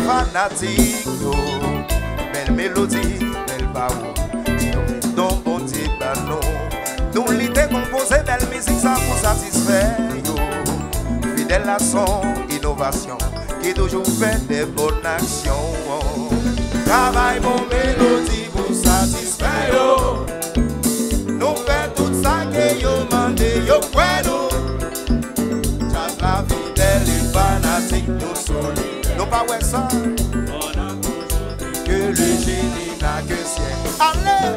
fanatique, belle mélodie, belle parole. Don bon Dieu, non. Nous l'idée composée, belle musique, ça vous satisfait. Fidèle à son innovation, qui toujours fait des bonnes actions. Travail mon mélodie pour satisfaire. Nous faisons tout ça que yo mandé, yo puedo. Jazz la fidèle et fanatique, nous solides. Nous pas ouais ça. Que le génie n'a que ciel. Allez!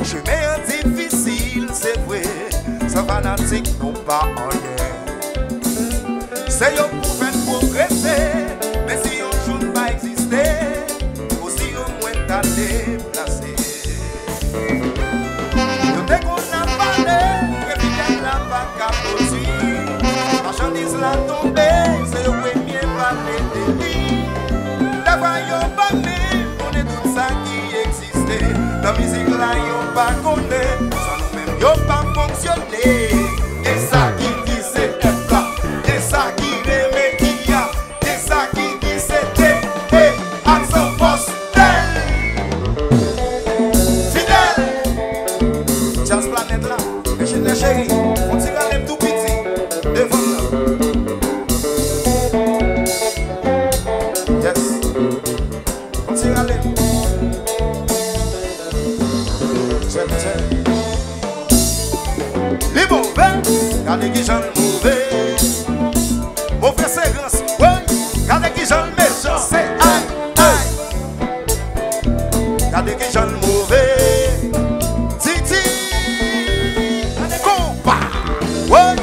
Chemin difficile, c'est vrai, ça fanatique non pas en l'air. C'est yo pour faire progresser, mais si on joue pas exister, aussi au moins t'as déplacé. Dès qu'on a parlé, préfère la pas capoter. Marchandise la tombée, c'est au premier parler de lui. D'abord yo pas on est tout ça qui existait. La musique là, yon pas connaît, sans nous-mêmes, yon pas fonctionné. Et ça qui dit c'est là, et ça qui remet qui y a, et ça qui dit c'était, et à son poste, fidèle. Jazz Planet là, et chez les chéris, on tire à l'aime tout petit, devant là. Yes, on tire à l'aime. Les mauvais, regardez qui j'en mauvais. Mauvais c'est grand, ouais. Regardez qui j'en méchant, c'est aïe, aïe. Regardez qui j'en mauvais. Titi, compa, ouais.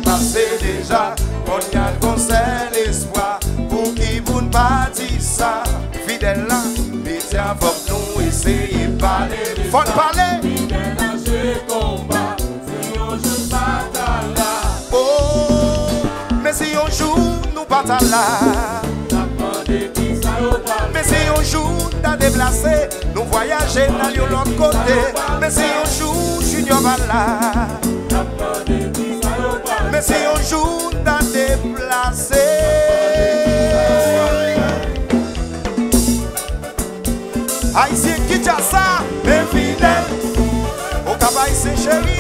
Passé déjà, on y a le concert l'espoir pour qui vous ne pas dire ça. Fidèle là, mettez avec nous, essayez de parler. Faut parler. Fidèle là, je combat, si on joue pas là. Oh, mais si on joue, nous pas là. Mais si on joue, t'as déplacé, nous voyager dans l'autre côté. Mais si on joue, Junior va là. Mais si on joue, t'as déplacé. Haïtien qui t'a ça, mais fidèle. Au cabaye c'est chéri,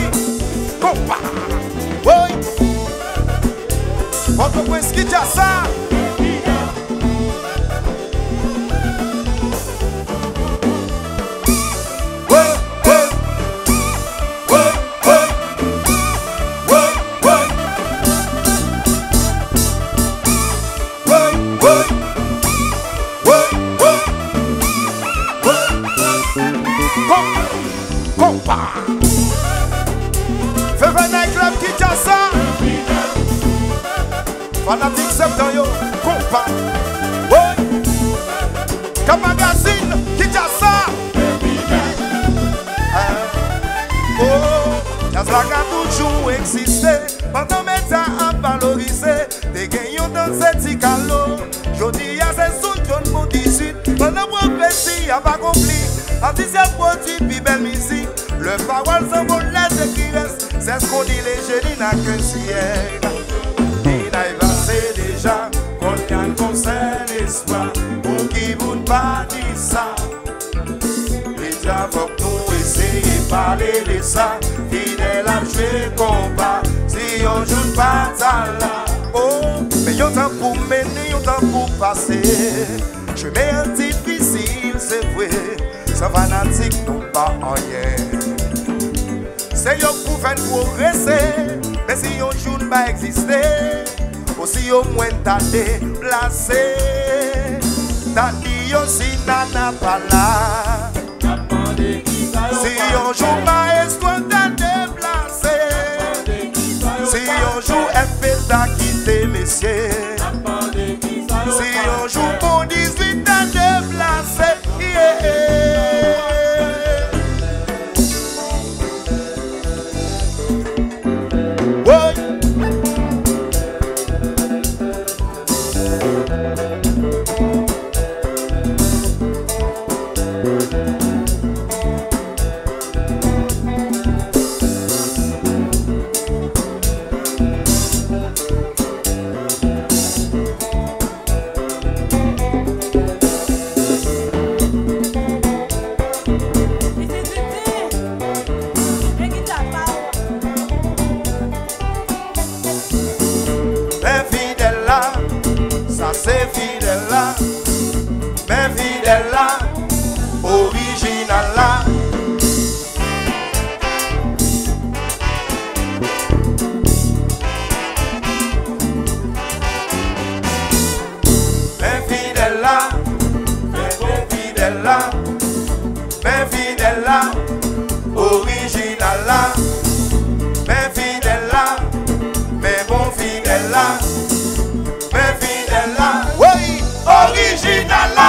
compa. Oui. Votre prince qui t'a ça. Fanatique septembre, yo, compa. Oui. Comme magazine, qui t'a ça? Oh, jazz la a toujours existé. Pendant mes temps à valoriser, des gagnants dans cette calo. Jodi a c'est sous John pour 18. Pendant prophétie, a pas accompli. Artisan produit, puis belle musique. Le parole s'envole, les qui reste. C'est ce qu'on dit, les génies n'a qu'un siècle. C'est déjà qu'on y a un concert l'espoir pour qui vous ne pas dire ça. Et faut que nous essayer de parler de ça. Fidèle à jouer combat si on joue pas là. Oh, mais y'a temps pour mener, y'a temps pour passer. Chemin difficile, c'est vrai. Ça fanatique non pas en rien. C'est y'a pour faire progresser. Mais si on joue pas exister. Aussi au moins t'as déplacé. T'as dit aussi nana pas là. Si on joue pas, est-ce que t'as déplacé? apprécié. Si on joue pour 18 ans de place, original là. Mais fidèle là, mais fidèle là, mais fidèle là, original là, mais fidèle là, mais bon fidèle là, mais fidèle là, oui, original là.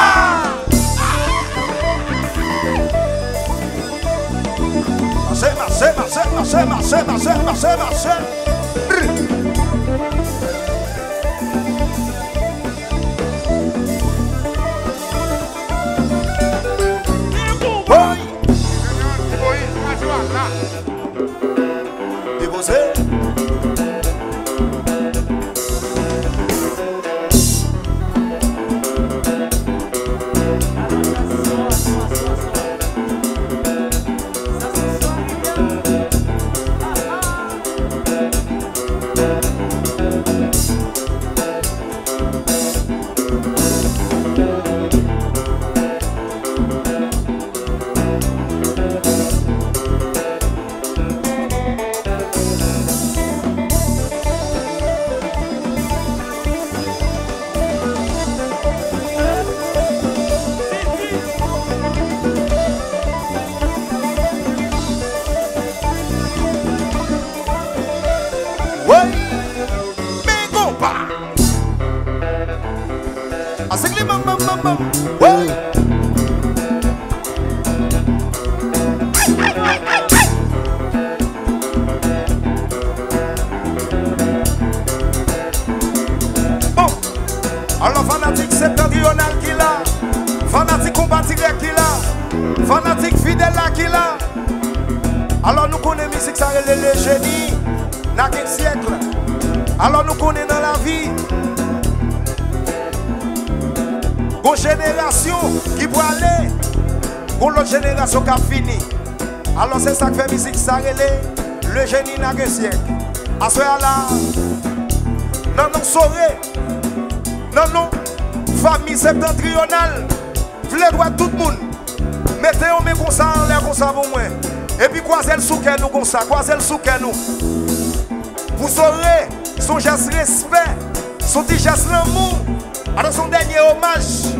Marche. Déposé. Alors fanatique septentrional qui l'a, fanatique combatif qui l'a, fanatique fidèle là qui l'a. Alors nous connaissons la musique, ça le génie, dans quel siècle. Alors nous connaissons dans la vie une génération qui peut aller, une autre génération qui a fini. Alors c'est ça qui fait musique, ça le génie dans quel siècle. À ce là, non saurait. Non, famille septentrionale, voulez droit tout le monde. Mettez-vous comme ça en l'air comme ça pour moi. Et puis croisez le souk nous comme ça, croisez le souk nous. Vous saurez son geste respect, son petit geste l'amour. Alors son dernier hommage.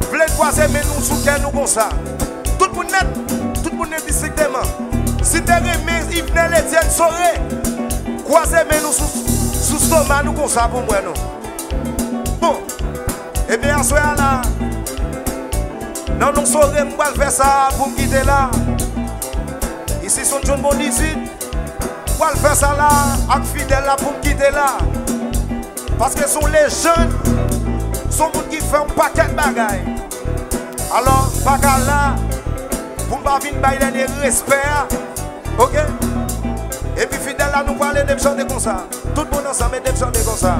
Voulez croiser mais nous souk nous comme ça. Tout le monde net distinctement. Si tu aimé, il venait les tiennes saurez. Croisez mais nous sous stomac nous comme ça pour moi non. Et bien, à ce là, non, nous saurons faire ça pour me quitter là. Ici, son John Bon 18. Pour faire ça là, avec fidèle là pour me quitter là. Parce que ce sont les jeunes, sont gens qui font un paquet de bagailles. Alors, bagarre là, pour ne pas venir bailler des respect. Ok? Et puis, fidèle là, nous parlons de chanter comme ça. Tout le monde ensemble, de chanter comme ça.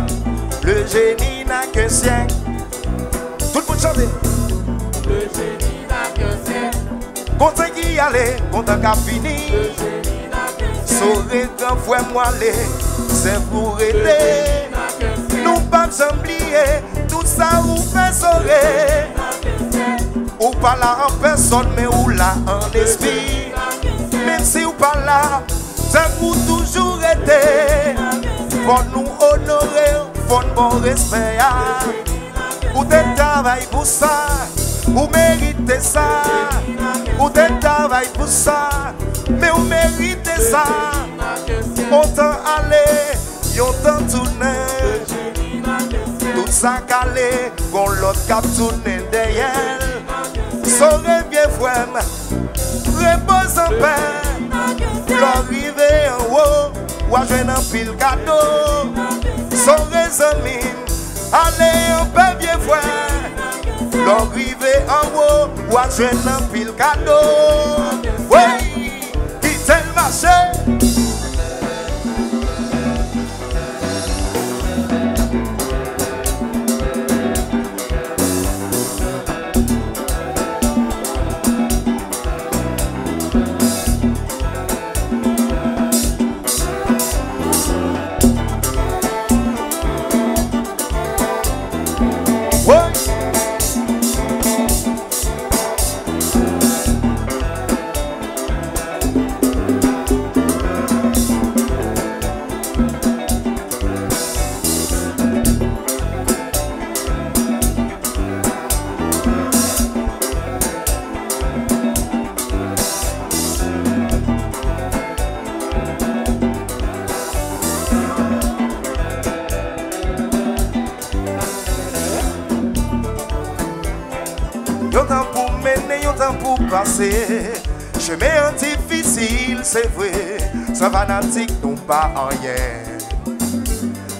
Le génie n'a qu'un siècle. Tout le monde chante. Le génie n'a qu'un siècle. Content qui allait, content qu'a fini. Le génie n'a qu'un siècle. Saurer grand frère moi aller, c'est pour aider. Nous pas oublier tout ça ou fait saurer. Ou pas là en personne mais ou là en esprit. Même si ou pas là, ça vous toujours été. Pour nous honorer, pour bon respect. Ou te travail pour ça, ou méritez ça. Ou te travail pour ça, mais ou méritez ça. Autant aller, autant tourner. ça calé, qu'on l'autre cap tourné derrière. Son rêve bien frère, repose en paix. L'arrivée en haut, ou à jeune en pile cadeau. Son résumé, allez en paix bien frère. L'arrivée en haut, ou à jeune en pile cadeau. Oui, quittez le marché. Yon temps pour mener, yon temps pour passer. Chemin difficile, c'est vrai. Sans fanatique, non pas en rien.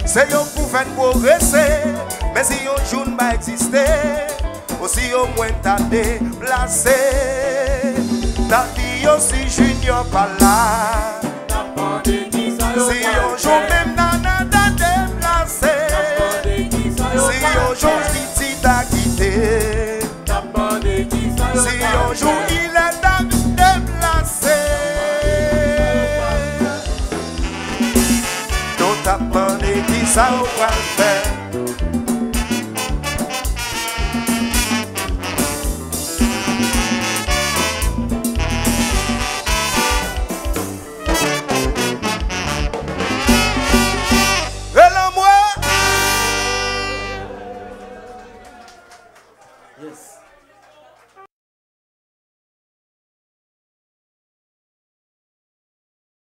C'est yon pour faire progresser. Mais si yon jour n'a existé, aussi au moins t'as déplacé. Ta vie aussi junior pas là. Si yon jour même nana t'a déplacé. Si yon jour titi t'a quitté. Si un jour il est déplacé, tout attendez qui ça va.